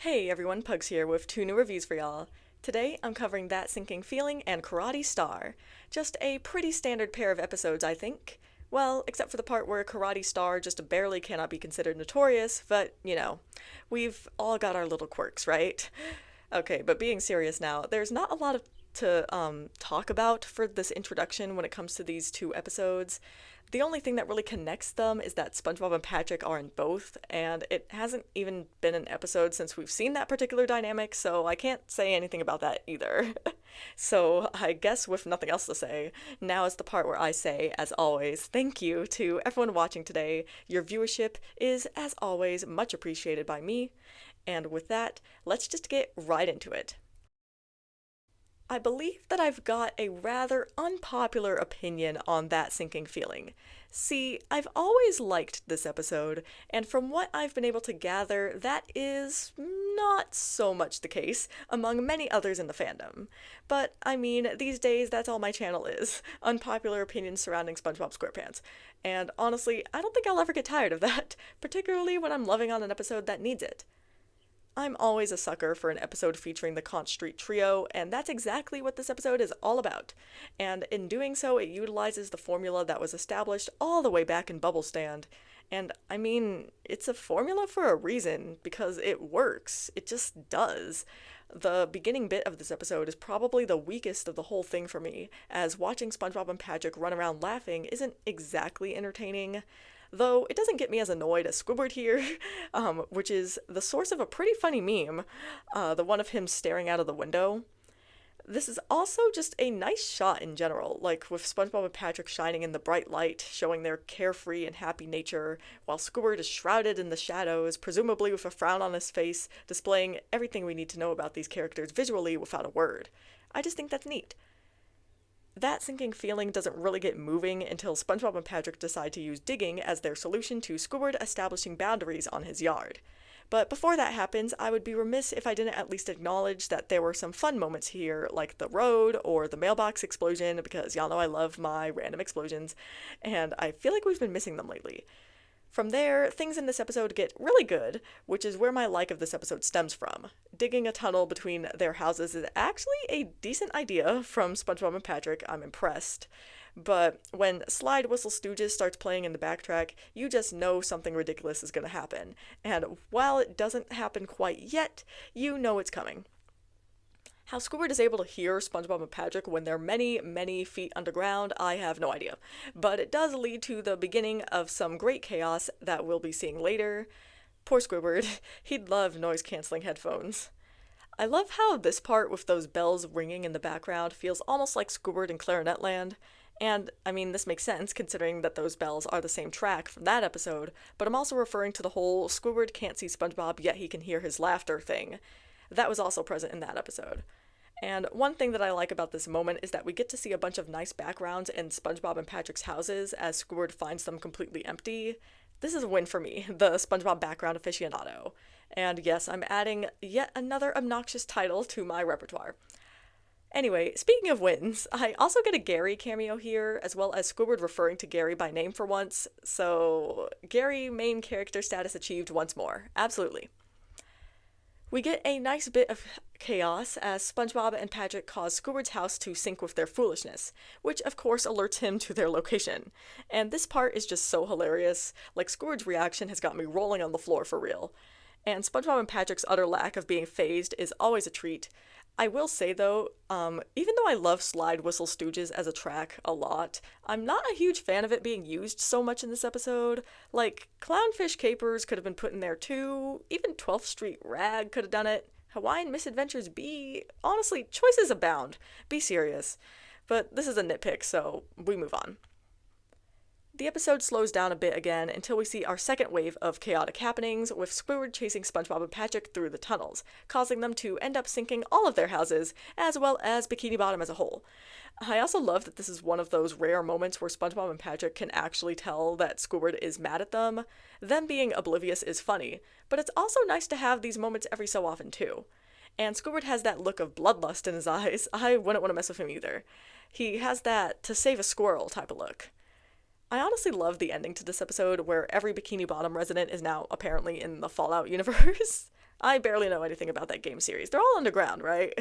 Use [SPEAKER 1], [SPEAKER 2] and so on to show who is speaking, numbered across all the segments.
[SPEAKER 1] Hey everyone, Pugs here with two new reviews for y'all. Today I'm covering That Sinking Feeling and Karate Star. Just a pretty standard pair of episodes, I think. Well, except for the part where Karate Star just barely cannot be considered notorious, but, we've all got our little quirks, right? Okay, but being serious now, there's not a lot to talk about for this introduction when it comes to these two episodes. The only thing that really connects them is that SpongeBob and Patrick are in both, and it hasn't even been an episode since we've seen that particular dynamic, so I can't say anything about that either. So I guess with nothing else to say, now is the part where I say, as always, thank you to everyone watching today. Your viewership is, as always, much appreciated by me. And with that, let's just get right into it. I believe that I've got a rather unpopular opinion on That Sinking Feeling. See, I've always liked this episode, and from what I've been able to gather, that is not so much the case among many others in the fandom. But, I mean, these days that's all my channel is, unpopular opinions surrounding SpongeBob SquarePants. And honestly, I don't think I'll ever get tired of that, particularly when I'm loving on an episode that needs it. I'm always a sucker for an episode featuring the Conch Street Trio, and that's exactly what this episode is all about. And in doing so, it utilizes the formula that was established all the way back in Bubble Stand. And I mean, it's a formula for a reason, because it works. It just does. The beginning bit of this episode is probably the weakest of the whole thing for me, as watching SpongeBob and Patrick run around laughing isn't exactly entertaining. Though it doesn't get me as annoyed as Squidward here, which is the source of a pretty funny meme, the one of him staring out of the window. This is also just a nice shot in general, like with SpongeBob and Patrick shining in the bright light, showing their carefree and happy nature, while Squidward is shrouded in the shadows, presumably with a frown on his face, displaying everything we need to know about these characters visually without a word. I just think that's neat. That sinking feeling doesn't really get moving until SpongeBob and Patrick decide to use digging as their solution to Squidward establishing boundaries on his yard. But before that happens, I would be remiss if I didn't at least acknowledge that there were some fun moments here, like the road or the mailbox explosion, because y'all know I love my random explosions, and I feel like we've been missing them lately. From there, things in this episode get really good, which is where my like of this episode stems from. Digging a tunnel between their houses is actually a decent idea from SpongeBob and Patrick. I'm impressed. But when Slide Whistle Stooges starts playing in the backtrack, you just know something ridiculous is going to happen. And while it doesn't happen quite yet, you know it's coming. How Squidward is able to hear SpongeBob and Patrick when they're many, many feet underground, I have no idea. But it does lead to the beginning of some great chaos that we'll be seeing later. Poor Squidward, he'd love noise-canceling headphones. I love how this part with those bells ringing in the background feels almost like Squidward in Clarinet Land. And, I mean, this makes sense considering that those bells are the same track from that episode, but I'm also referring to the whole Squidward can't see SpongeBob yet he can hear his laughter thing. That was also present in that episode. And one thing that I like about this moment is that we get to see a bunch of nice backgrounds in SpongeBob and Patrick's houses as Squidward finds them completely empty. This is a win for me, the SpongeBob background aficionado. And yes, I'm adding yet another obnoxious title to my repertoire. Anyway, speaking of wins, I also get a Gary cameo here, as well as Squidward referring to Gary by name for once, so Gary main character status achieved once more. Absolutely. We get a nice bit of chaos as SpongeBob and Patrick cause Squidward's house to sync with their foolishness, which of course alerts him to their location. And this part is just so hilarious, like Squidward's reaction has got me rolling on the floor for real. And SpongeBob and Patrick's utter lack of being phased is always a treat. I will say though, even though I love Slide Whistle Stooges as a track a lot, I'm not a huge fan of it being used so much in this episode. Like, Clownfish Capers could have been put in there too, even 12th Street Rag could have done it, Hawaiian Misadventures B, honestly, choices abound, be serious. But this is a nitpick, so we move on. The episode slows down a bit again until we see our second wave of chaotic happenings, with Squidward chasing SpongeBob and Patrick through the tunnels, causing them to end up sinking all of their houses, as well as Bikini Bottom as a whole. I also love that this is one of those rare moments where SpongeBob and Patrick can actually tell that Squidward is mad at them. Them being oblivious is funny, but it's also nice to have these moments every so often too. And Squidward has that look of bloodlust in his eyes. I wouldn't want to mess with him either. He has that to save a squirrel type of look. I honestly love the ending to this episode where every Bikini Bottom resident is now apparently in the Fallout universe. I barely know anything about that game series. They're all underground, right?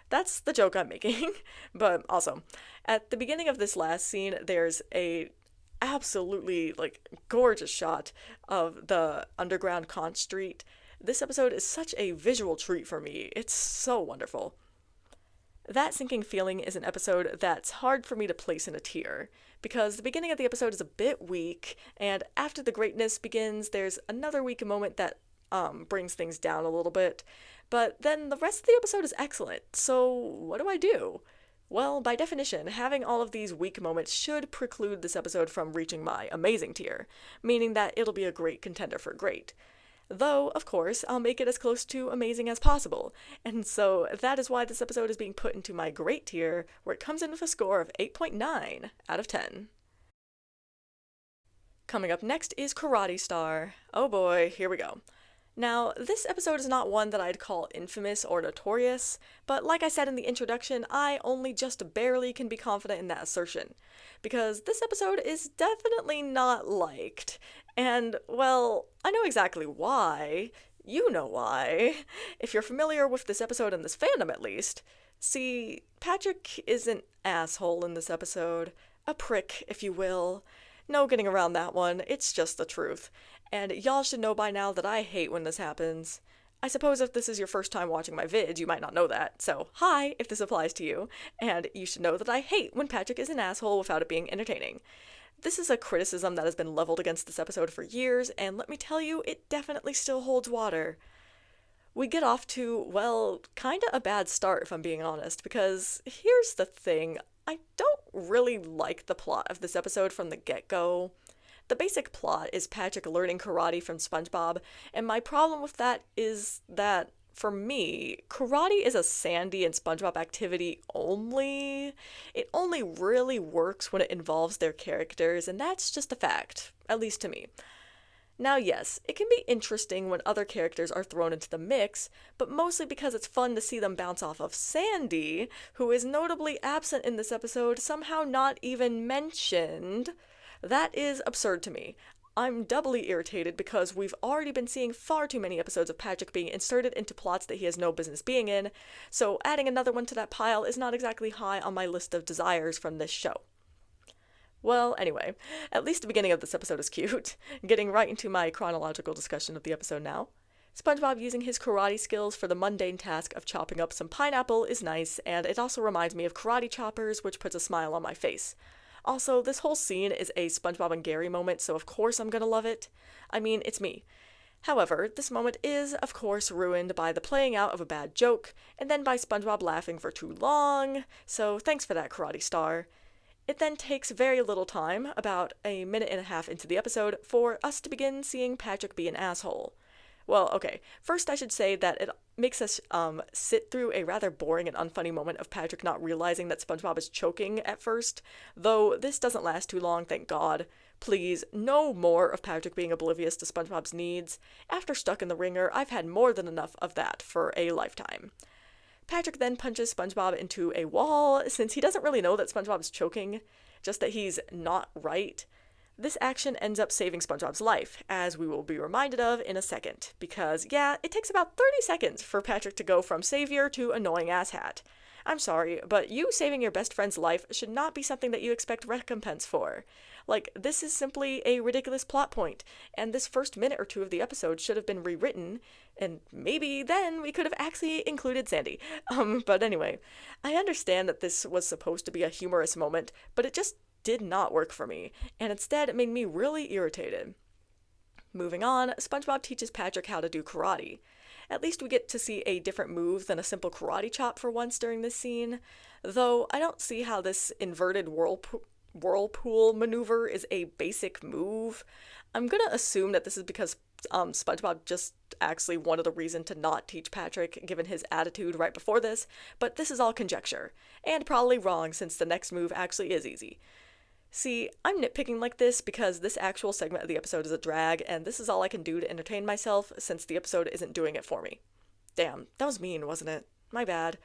[SPEAKER 1] That's the joke I'm making. But also, at the beginning of this last scene, there's a absolutely like gorgeous shot of the underground conch street. This episode is such a visual treat for me. It's so wonderful. That Sinking Feeling is an episode that's hard for me to place in a tier, because the beginning of the episode is a bit weak, and after the greatness begins, there's another weak moment that brings things down a little bit, but then the rest of the episode is excellent, so what do I do? Well, by definition, having all of these weak moments should preclude this episode from reaching my amazing tier, meaning that it'll be a great contender for great. Though, of course, I'll make it as close to amazing as possible, and so that is why this episode is being put into my great tier, where it comes in with a score of 8.9 out of 10. Coming up next is Karate Star. Oh boy, here we go. Now, this episode is not one that I'd call infamous or notorious, but like I said in the introduction, I only just barely can be confident in that assertion, because this episode is definitely not liked. And, well, I know exactly why. You know why. If you're familiar with this episode and this fandom, at least. See, Patrick is an asshole in this episode. A prick, if you will. No getting around that one, it's just the truth. And y'all should know by now that I hate when this happens. I suppose if this is your first time watching my vids, you might not know that, so hi if this applies to you. And you should know that I hate when Patrick is an asshole without it being entertaining. This is a criticism that has been leveled against this episode for years, and let me tell you, it definitely still holds water. We get off to, well, kinda a bad start if I'm being honest, because here's the thing, I don't really like the plot of this episode from the get-go. The basic plot is Patrick learning karate from SpongeBob, and my problem with that is that, for me, karate is a Sandy and SpongeBob activity only. It only really works when it involves their characters, and that's just a fact, at least to me. Now yes, it can be interesting when other characters are thrown into the mix, but mostly because it's fun to see them bounce off of Sandy, who is notably absent in this episode, somehow not even mentioned. That is absurd to me. I'm doubly irritated because we've already been seeing far too many episodes of Patrick being inserted into plots that he has no business being in, so adding another one to that pile is not exactly high on my list of desires from this show. Well, anyway, at least the beginning of this episode is cute. Getting right into my chronological discussion of the episode now. SpongeBob using his karate skills for the mundane task of chopping up some pineapple is nice, and it also reminds me of karate choppers, which puts a smile on my face. Also, this whole scene is a SpongeBob and Gary moment, so of course I'm gonna love it. I mean, it's me. However, this moment is, of course, ruined by the playing out of a bad joke, and then by SpongeBob laughing for too long, so thanks for that, Karate Star. It then takes very little time, about a minute and a half into the episode, for us to begin seeing Patrick be an asshole. Well, okay, first I should say that it makes us sit through a rather boring and unfunny moment of Patrick not realizing that SpongeBob is choking at first, though this doesn't last too long, thank God. Please, no more of Patrick being oblivious to SpongeBob's needs. After Stuck in the Ringer, I've had more than enough of that for a lifetime. Patrick then punches SpongeBob into a wall, since he doesn't really know that SpongeBob is choking, just that he's not right. This action ends up saving SpongeBob's life, as we will be reminded of in a second, because, yeah, it takes about 30 seconds for Patrick to go from savior to annoying asshat. I'm sorry, but you saving your best friend's life should not be something that you expect recompense for. Like, this is simply a ridiculous plot point, and this first minute or two of the episode should have been rewritten, and maybe then we could have actually included Sandy. But anyway, I understand that this was supposed to be a humorous moment, but it just did not work for me, and instead it made me really irritated. Moving on, SpongeBob teaches Patrick how to do karate. At least we get to see a different move than a simple karate chop for once during this scene, though I don't see how this inverted whirlpool maneuver is a basic move. I'm gonna assume that this is because SpongeBob just actually wanted a reason to not teach Patrick, given his attitude right before this, but this is all conjecture, and probably wrong since the next move actually is easy. See, I'm nitpicking like this because this actual segment of the episode is a drag, and this is all I can do to entertain myself since the episode isn't doing it for me. Damn, that was mean, wasn't it? My bad.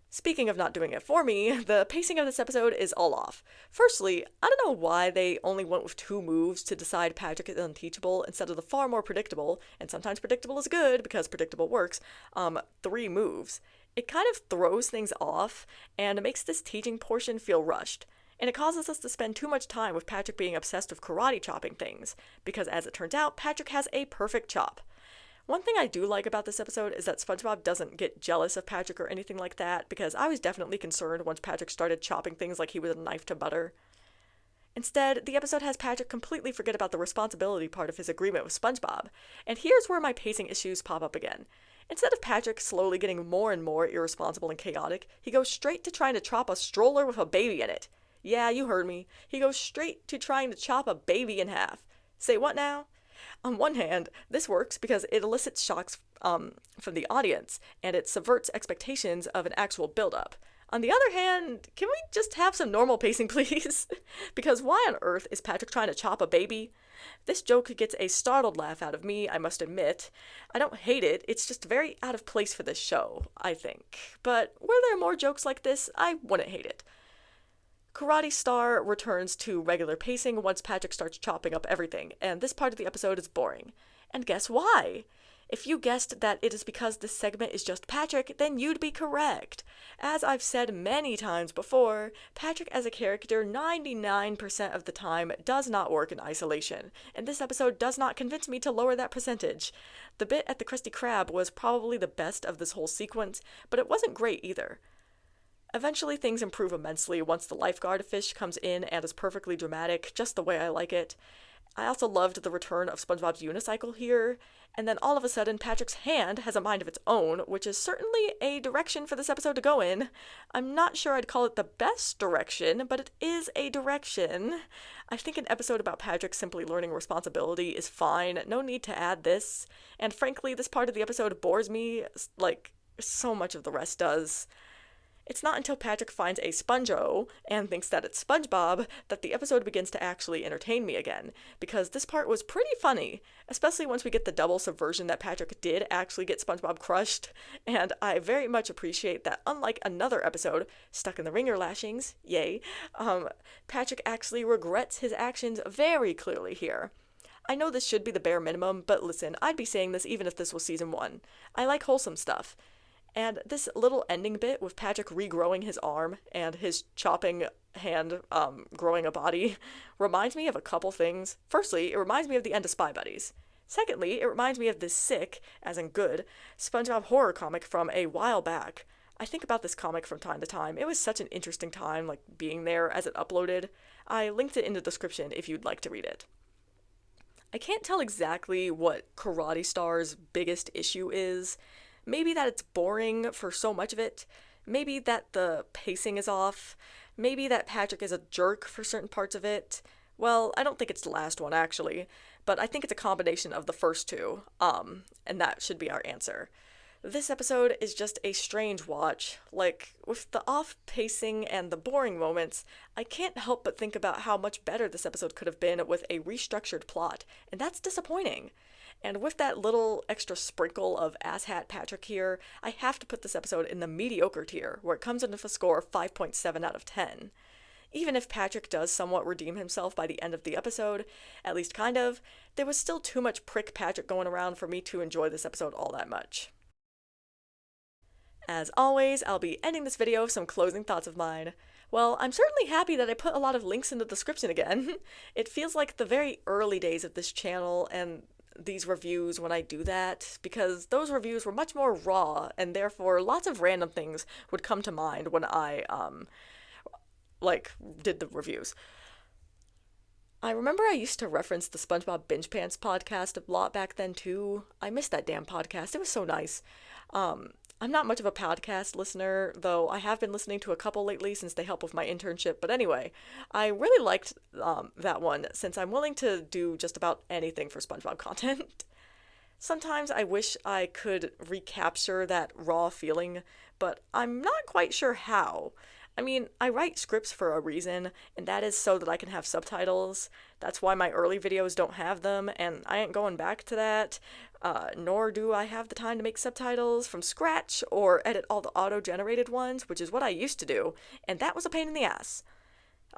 [SPEAKER 1] Speaking of not doing it for me, the pacing of this episode is all off. Firstly, I don't know why they only went with 2 moves to decide Patrick is unteachable instead of the far more predictable, and sometimes predictable is good because predictable works, 3 moves. It kind of throws things off, and it makes this teaching portion feel rushed. And it causes us to spend too much time with Patrick being obsessed with karate chopping things, because as it turns out, Patrick has a perfect chop. One thing I do like about this episode is that SpongeBob doesn't get jealous of Patrick or anything like that, because I was definitely concerned once Patrick started chopping things like he was a knife to butter. Instead, the episode has Patrick completely forget about the responsibility part of his agreement with SpongeBob, and here's where my pacing issues pop up again. Instead of Patrick slowly getting more and more irresponsible and chaotic, he goes straight to trying to chop a stroller with a baby in it. Yeah, you heard me. He goes straight to trying to chop a baby in half. Say what now? On one hand, this works because it elicits shocks from the audience, and it subverts expectations of an actual build-up. On the other hand, can we just have some normal pacing, please? Because why on earth is Patrick trying to chop a baby? This joke gets a startled laugh out of me, I must admit. I don't hate it, it's just very out of place for this show, I think. But were there more jokes like this, I wouldn't hate it. Karate Star returns to regular pacing once Patrick starts chopping up everything, and this part of the episode is boring. And guess why? If you guessed that it is because this segment is just Patrick, then you'd be correct. As I've said many times before, Patrick as a character 99% of the time does not work in isolation, and this episode does not convince me to lower that percentage. The bit at the Krusty Krab was probably the best of this whole sequence, but it wasn't great either. Eventually things improve immensely once the lifeguard fish comes in and is perfectly dramatic, just the way I like it. I also loved the return of SpongeBob's unicycle here, and then all of a sudden Patrick's hand has a mind of its own, which is certainly a direction for this episode to go in. I'm not sure I'd call it the best direction, but it is a direction. I think an episode about Patrick simply learning responsibility is fine, no need to add this, and frankly this part of the episode bores me like so much of the rest does. It's not until Patrick finds a Spongo and thinks that it's SpongeBob that the episode begins to actually entertain me again, because this part was pretty funny, especially once we get the double subversion that Patrick did actually get SpongeBob crushed, and I very much appreciate that unlike another episode, Stuck in the Ringer Lashings, yay, Patrick actually regrets his actions very clearly here. I know this should be the bare minimum, but listen, I'd be saying this even if this was season 1. I like wholesome stuff. And this little ending bit with Patrick regrowing his arm and his chopping hand growing a body reminds me of a couple things. Firstly, it reminds me of the end of Spy Buddies. Secondly, it reminds me of this sick, as in good, SpongeBob horror comic from a while back. I think about this comic from time to time. It was such an interesting time, like being there as it uploaded. I linked it in the description if you'd like to read it. I can't tell exactly what Karate Star's biggest issue is. Maybe that it's boring for so much of it. Maybe that the pacing is off. Maybe that Patrick is a jerk for certain parts of it. Well, I don't think it's the last one, actually. But I think it's a combination of the first two. And that should be our answer. This episode is just a strange watch. Like, with the off-pacing and the boring moments, I can't help but think about how much better this episode could have been with a restructured plot. And that's disappointing. And with that little extra sprinkle of asshat Patrick here, I have to put this episode in the mediocre tier, where it comes in with a score of 5.7 out of 10. Even if Patrick does somewhat redeem himself by the end of the episode, at least kind of, there was still too much prick Patrick going around for me to enjoy this episode all that much. As always, I'll be ending this video with some closing thoughts of mine. Well, I'm certainly happy that I put a lot of links in the description again. It feels like the very early days of this channel and these reviews when I do that, because those reviews were much more raw, and therefore lots of random things would come to mind when I, did the reviews. I remember I used to reference the SpongeBob Binge Pants podcast a lot back then, too. I missed that damn podcast. It was so nice. I'm not much of a podcast listener, though I have been listening to a couple lately since they help with my internship. But anyway, I really liked that one since I'm willing to do just about anything for SpongeBob content. Sometimes I wish I could recapture that raw feeling, but I'm not quite sure how. I mean, I write scripts for a reason, and that is so that I can have subtitles. That's why my early videos don't have them, and I ain't going back to that. Nor do I have the time to make subtitles from scratch or edit all the auto-generated ones, which is what I used to do, and that was a pain in the ass.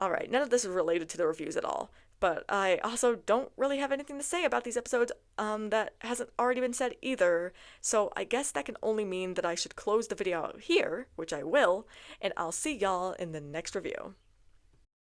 [SPEAKER 1] Alright, none of this is related to the reviews at all, but I also don't really have anything to say about these episodes that hasn't already been said either, so I guess that can only mean that I should close the video out here, which I will, and I'll see y'all in the next review.